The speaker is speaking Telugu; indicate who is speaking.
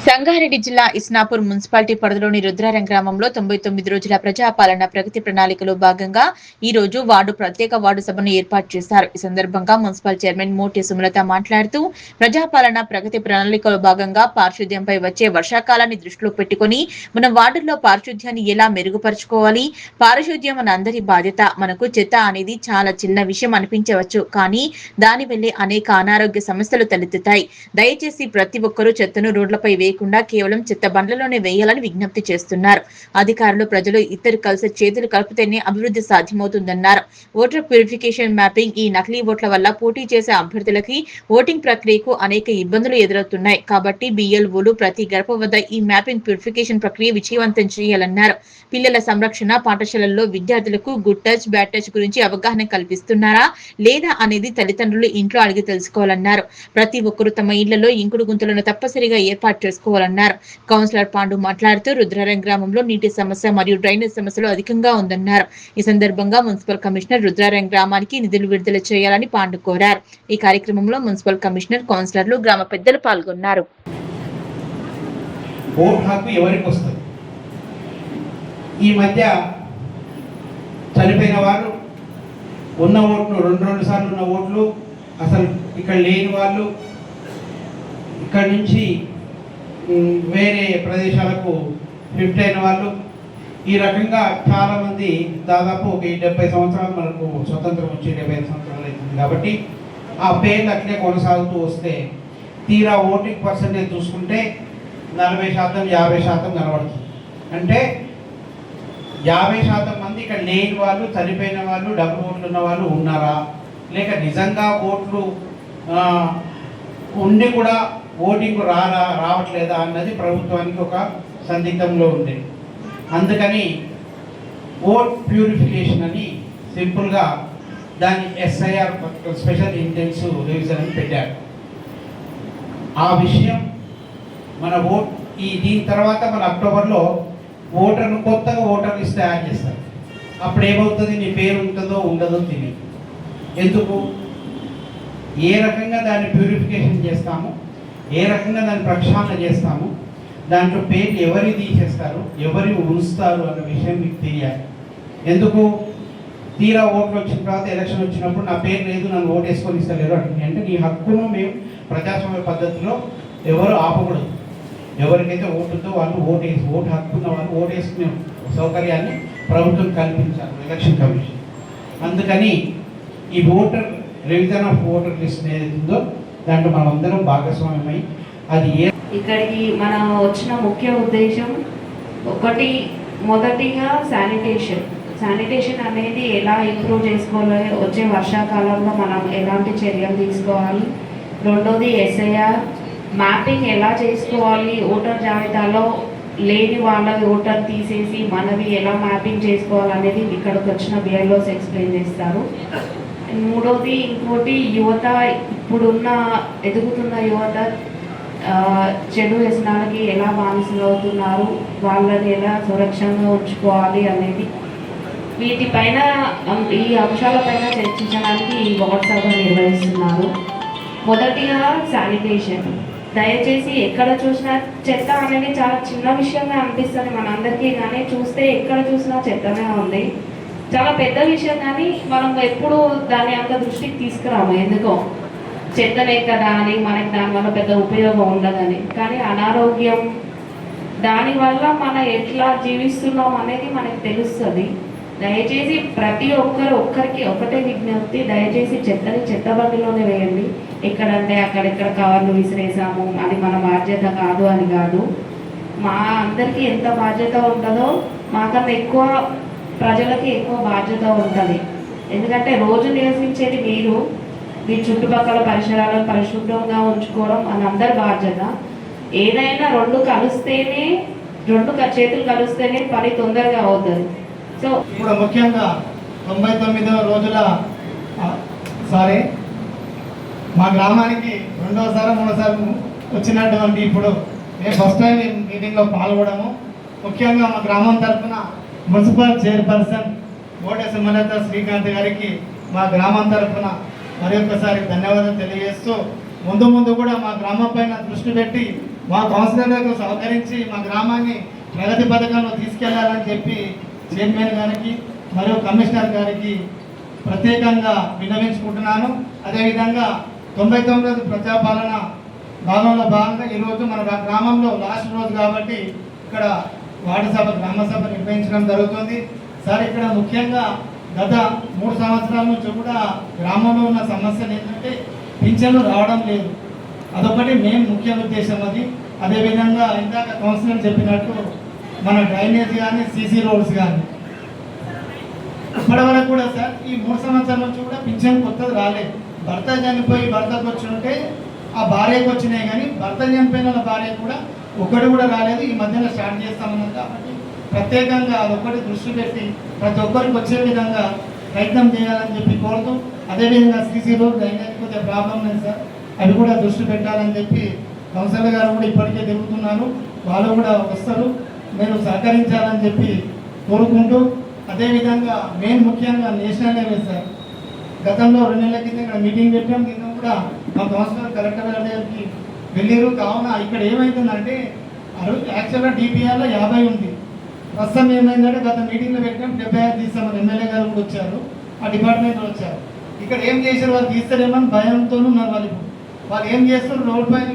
Speaker 1: సంగారెడ్డి జిల్లా ఇస్నాపూర్ మున్సిపాలిటీ పరిధిలోని రుద్రారం గ్రామంలో 99 రోజుల ప్రజాపాలన ప్రగతి ప్రణాళికలో భాగంగా ఈ రోజు ప్రత్యేక వార్డు సభను ఏర్పాటు చేశారు. ఈ సందర్భంగా మున్సిపల్ చైర్మన్ మోటి సుమలత మాట్లాడుతూ ప్రజాపాలన ప్రగతి ప్రణాళికలో భాగంగా పారిశుద్ధ్యంపై వచ్చే వర్షాకాలాన్ని దృష్టిలో పెట్టుకుని మన వార్డుల్లో పారిశుద్ధ్యాన్ని ఎలా మెరుగుపరుచుకోవాలి, పారిశుద్ధ్యం మన అందరి బాధ్యత. మనకు చెత్త అనేది చాలా చిన్న విషయం అనిపించవచ్చు, కానీ దాని వల్లే అనేక అనారోగ్య సమస్యలు తలెత్తుతాయి. దయచేసి ప్రతి ఒక్కరూ చెత్తను రోడ్లపై వేయకుండా కేవలం చెత్త బండ్లలోనే వేయాలని విజ్ఞప్తి చేస్తున్నారు. అధికారులు ప్రజలు ఇద్దరు కలిసి చేతులు కలిపితేనే అభివృద్ధి సాధ్యమవుతుందన్నారు. ఓటర్ ప్యూరిఫికేషన్ మ్యాపింగ్ ఈ నకిలీ ఓట్ల వల్ల పోటీ చేసే అభ్యర్థులకి ఓటింగ్ ప్రక్రియకు అనేక ఇబ్బందులు ఎదురవుతున్నాయి. కాబట్టి బిఎల్ఓలు ప్రతి గడప వద్ద ఈ మ్యాపింగ్ ప్యూరిఫికేషన్ ప్రక్రియ విజయవంతం చేయాలన్నారు. పిల్లల సంరక్షణ పాఠశాలల్లో విద్యార్థులకు గుడ్ టచ్ బ్యాడ్ టచ్ గురించి అవగాహన కల్పిస్తున్నారా లేదా అనేది తల్లిదండ్రులు ఇంట్లో అడిగి తెలుసుకోవాలన్నారు. ప్రతి ఒక్కరూ తమ ఇళ్లలో ఇంకుడు గుంతలను తప్పనిసరిగా ఏర్పాటు చేసుకోవాలన్నారు. కౌన్సిలర్ పాండు మాట్లాడుతూ రుద్రారం గ్రామంలో నీటి సమస్య మరియు డ్రైనేజ్ సమస్యలు అధికంగా ఉందన్నారు. ఈ సందర్భంగా మున్సిపల్ కమిషనర్ రుద్రారం గ్రామానికి నిధులు విడుదల చేయాలని పాండు కోరారు. ఈ కార్యక్రమంలో మున్సిపల్ కమిషనర్, కౌన్సిలర్లు, గ్రామ పెద్దలు పాల్గొన్నారు.
Speaker 2: ఈ మధ్య చనిపోయిన వారు ఉన్న ఓట్లు రెండు సార్లు ఉన్న ఓట్లు, అసలు ఇక్కడ లేని వాళ్ళు ఇక్కడ నుంచి వేరే ప్రదేశాలకు షిఫ్ట్ అయిన వాళ్ళు, ఈ రకంగా చాలామంది దాదాపు ఒక 70 సంవత్సరాలు మనకు స్వతంత్రం వచ్చి 75 సంవత్సరాలు అవుతుంది. కాబట్టి ఆ పేర్లు అట్లే కొనసాగుతూ వస్తే తీరా ఓటింగ్ పర్సెంటేజ్ చూసుకుంటే 40% 50% కనబడుతుంది. అంటే 50% మంది ఇక్కడ లేని వాళ్ళు, చనిపోయిన వాళ్ళు, డబ్బు ఓట్లు ఉన్న వాళ్ళు ఉన్నారా, లేక నిజంగా ఓట్లు ఉండి కూడా ఓటింగ్ రావట్లేదా అన్నది ప్రభుత్వానికి ఒక సందిగ్ధంలో ఉంది. అందుకని ఓట్ ప్యూరిఫికేషన్ అని సింపుల్గా దాన్ని ఎస్ఐఆర్ స్పెషల్ ఇంటెన్సివ్ రివిజన్ అని పెట్టారు. ఆ విషయం మన దీని తర్వాత మన అక్టోబర్లో కొత్తగా ఓటర్ లిస్ట్ తయారు చేస్తారు. అప్పుడు ఏమవుతుంది, నీ పేరు ఉంటుందో ఉండదో తెలియదు. ఎందుకు, ఏ రకంగా దాన్ని ప్యూరిఫికేషన్ చేస్తాము, ఏ రకంగా దాన్ని ప్రక్షాళన చేస్తాము, దాంట్లో పేర్లు ఎవరి తీసేస్తారు, ఎవరి ఉంచుతారు అన్న విషయం మీకు తెలియాలి. ఎందుకు, తీరా ఓట్లు వచ్చిన తర్వాత ఎలక్షన్ వచ్చినప్పుడు నా పేరు లేదు, నన్ను ఓటు వేసుకొని ఇస్తలేరు అంటే నీ హక్కును మేము ప్రజాస్వామ్య పద్ధతిలో ఎవరు ఆపకూడదు. ఎవరికైతే ఓటు ఉందో వాళ్ళు ఓటు హక్కు ఉన్న వాళ్ళు ఓటు వేసుకునే సౌకర్యాన్ని ప్రభుత్వం కల్పించాలి, ఎలక్షన్ కమిషన్. అందుకని ఈ voter revision of voter list ఏదైతే ఉందో దాంట్లో మనం అందరం భాగస్వామ్యమై అది
Speaker 3: ఇక్కడికి మనం వచ్చిన ముఖ్య ఉద్దేశం మొదటిగా శానిటేషన్ అనేది ఎలా ఇంప్రూవ్ చేసుకోవాలి, వచ్చే వర్షాకాలంలో మనం ఎలాంటి చర్యలు తీసుకోవాలి. రెండోది ఎస్ఐఆర్ మ్యాపింగ్ ఎలా చేసుకోవాలి, ఓటర్ జాబితాలో లేని వాళ్ళవి ఓటర్ తీసేసి మనవి ఎలా మ్యాపింగ్ చేసుకోవాలనేది ఇక్కడికి వచ్చిన బిఎల్ఓస్ ఎక్స్ప్లెయిన్ చేస్తారు. మూడోది ఇంకోటి యువత, ఇప్పుడున్న ఎదుగుతున్న యువత చెడు వ్యసనాలకి ఎలా బానిసలు అవుతున్నారు, వాళ్ళని ఎలా సురక్షంగా ఉంచుకోవాలి అనేది వీటిపైన ఈ అంశాలపైన చర్చించడానికి ఈ వార్డ్ సభ నిర్వహిస్తున్నారు. మొదటిగా శానిటేషన్. దయచేసి ఎక్కడ చూసినా చెత్త అనేది చాలా చిన్న విషయంగా అనిపిస్తుంది మనందరికీ, కానీ చూస్తే ఎక్కడ చూసినా చెత్తనే ఉంది. చాలా పెద్ద విషయం, కానీ మనం ఎప్పుడు దాన్ని అంత దృష్టికి తీసుకురాము. ఎందుకో చెత్తనే కదా అని మనకి దానివల్ల పెద్ద ఉపయోగం ఉండదని. కానీ అనారోగ్యం, దానివల్ల మనం ఎట్లా జీవిస్తున్నాం అనేది మనకి తెలుస్తుంది. దయచేసి ప్రతి ఒక్కరికి ఒకటే విజ్ఞప్తి, దయచేసి చెత్తని చెత్త బండిలోనే వేయండి. ఎక్కడంటే అక్కడెక్కడ కవర్లు విసిరేసాము అది మన బాధ్యత కాదు అని కాదు. మా అందరికీ ఎంత బాధ్యత ఉంటుందో మాకన్నా ఎక్కువ ప్రజలకి ఎక్కువ బాధ్యత ఉంటుంది. ఎందుకంటే రోజు నివసించేది మీరు, మీ చుట్టుపక్కల పరిసరాలను పరిశుభ్రంగా ఉంచుకోవడం మన అందరి బాధ్యత. ఏదైనా రెండు చేతులు కలిస్తేనే పని తొందరగా అవుతుంది. సో
Speaker 4: ఇప్పుడు ముఖ్యంగా 99 రోజుల మా గ్రామానికి రెండోసారి మూడోసారి వచ్చినటువంటి ఇప్పుడు నేను ఫస్ట్ టైం మీటింగ్లో పాల్గొనడము. ముఖ్యంగా మా గ్రామం తరఫున మున్సిపల్ చైర్పర్సన్ మోటి సుమలత శ్రీకాంత్ గారికి మా గ్రామం తరఫున మరొకసారి ధన్యవాదాలు తెలియజేస్తూ ముందు కూడా మా గ్రామం పైన దృష్టి పెట్టి మా కౌన్సిలర్లకు సహకరించి మా గ్రామాన్ని ప్రగతి పథకంలో తీసుకెళ్లాలని చెప్పి చైర్మన్ గారికి మరియు కమిషనర్ గారికి ప్రత్యేకంగా విన్నవించుకుంటున్నాను. అదేవిధంగా 99 ప్రజాపాలన భాగంలో భాగంగా ఈరోజు మన గ్రామంలో లాస్ట్ రోజు కాబట్టి ఇక్కడ వార్డు సభ గ్రామ సభ నిర్వహించడం జరుగుతుంది. సార్ ఇక్కడ ముఖ్యంగా గత 3 సంవత్సరాల నుంచి కూడా గ్రామంలో ఉన్న సమస్యలు ఏంటంటే పింఛన్లు రావడం లేదు. అదొకటి మెయిన్ ముఖ్య ఉద్దేశం అది. అదేవిధంగా ఇందాక కౌన్సిలర్ చెప్పినట్టు మన డ్రైనేజ్ కానీ సీసీ రోడ్స్ కానీ ఇప్పటివరకు కూడా సార్ ఈ 3 సంవత్సరాల నుంచి కూడా పింఛన్ కొత్తది రాలేదు. భర్త చనిపోయి భర్తకు వచ్చి ఉంటే ఆ భార్యకు వచ్చినాయి, కానీ భర్త చనిపోయిన వాళ్ళ భార్య కూడా ఒక్కటి కూడా రాలేదు. ఈ మధ్యలో స్టార్ట్ చేస్తామన్నది కాబట్టి ప్రత్యేకంగా అదొక్కటి దృష్టి పెట్టి ప్రతి ఒక్కరికి వచ్చే విధంగా ప్రయత్నం చేయాలని చెప్పి కోరుతూ, అదేవిధంగా సీసీ రోడ్ డ్రైనేజ్ కొద్దిగా ప్రాబ్లం లేదు సార్, అవి కూడా దృష్టి పెట్టాలని చెప్పి కౌన్సిలర్ గారు కూడా ఇప్పటికే తిరుగుతున్నారు, వాళ్ళు కూడా వస్తారు, మీరు సహకరించాలని చెప్పి కోరుకుంటూ, అదేవిధంగా మెయిన్ ముఖ్యంగా నేషనల్ హైవే సార్ గతంలో 2 నెలల కింద ఇక్కడ మీటింగ్ పెట్టాం. కింద కూడా మా కౌన్సిలర్ కలెక్టర్ గారి దగ్గరికి వెళ్ళారు. కావున ఇక్కడ ఏమైందంటే యాక్చువల్గా డిపిఆర్లో 50 ఉంది. ప్రస్తుతం ఏమైందంటే గత మీటింగ్లో పెట్టాం 75 తీస్తామని ఎమ్మెల్యే గారు కూడా వచ్చారు, ఆ డిపార్ట్మెంట్లో వచ్చారు. ఇక్కడ ఏం చేశారు, వాళ్ళు తీస్తారేమని భయంతో ఉన్నారు. వాళ్ళు ఏం చేస్తారు, రోడ్ పైన